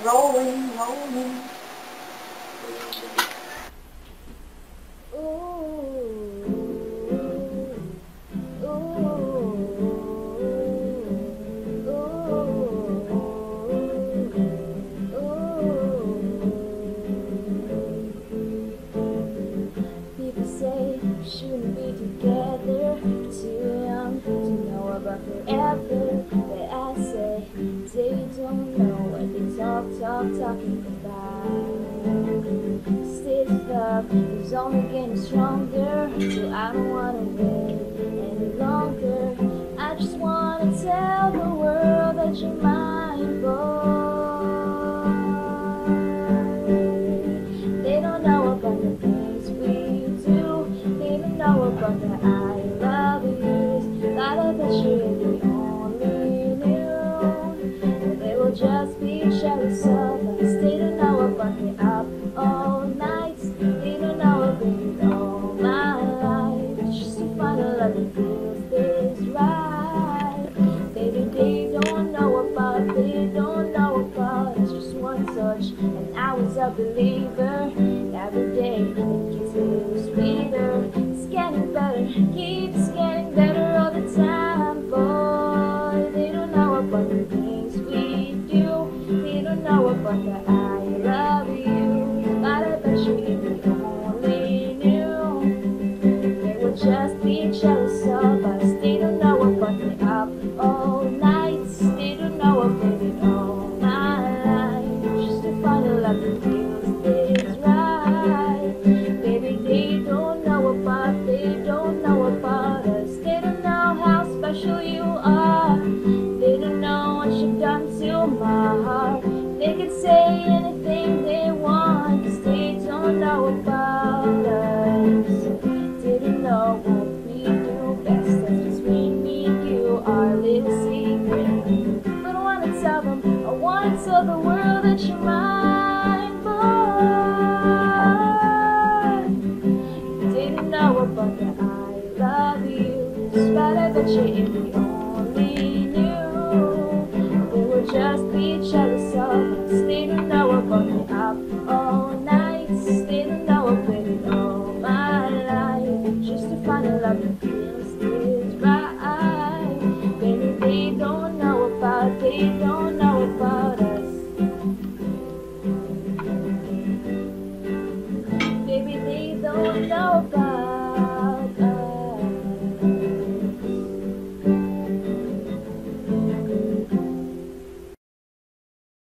rolling, rolling. People say we shouldn't be together, too young to know about forever. But I say they don't know what they talking about. This love is only getting stronger, so I don't wanna wait any longer. I just wanna tell the world that you're mine, boy. They don't know about the things we do. They don't know about the I love yous. Thought I bet you if we only knew, they will just be jealous of us. They don't know about the up all night. They don't know I've been all my life just to find a love that feels this right. Baby, they don't know about, they don't know about. It's just one touch, and I was a believer. Every day it gets a little sweeter. It's getting better, keeps getting better all the time, boy. They don't know about the things we do. They don't know about the I love you. But I bet you if we only knew, they would just be jealous of us. They don't know about the up all night. They don't know about it all my life just to find a love that feels this right. Baby, they don't know about, they don't know about us. They don't know how special you are. They don't know what you've done to my heart. They can say anything they want, 'cause they don't know about us. They don't know what we do best. That's just me and you, our little secret. But I wanna tell them, I wanna tell the world that you're mine, boy. They don't know about the I love you. But I bet you if we only knew, they would just be jealous.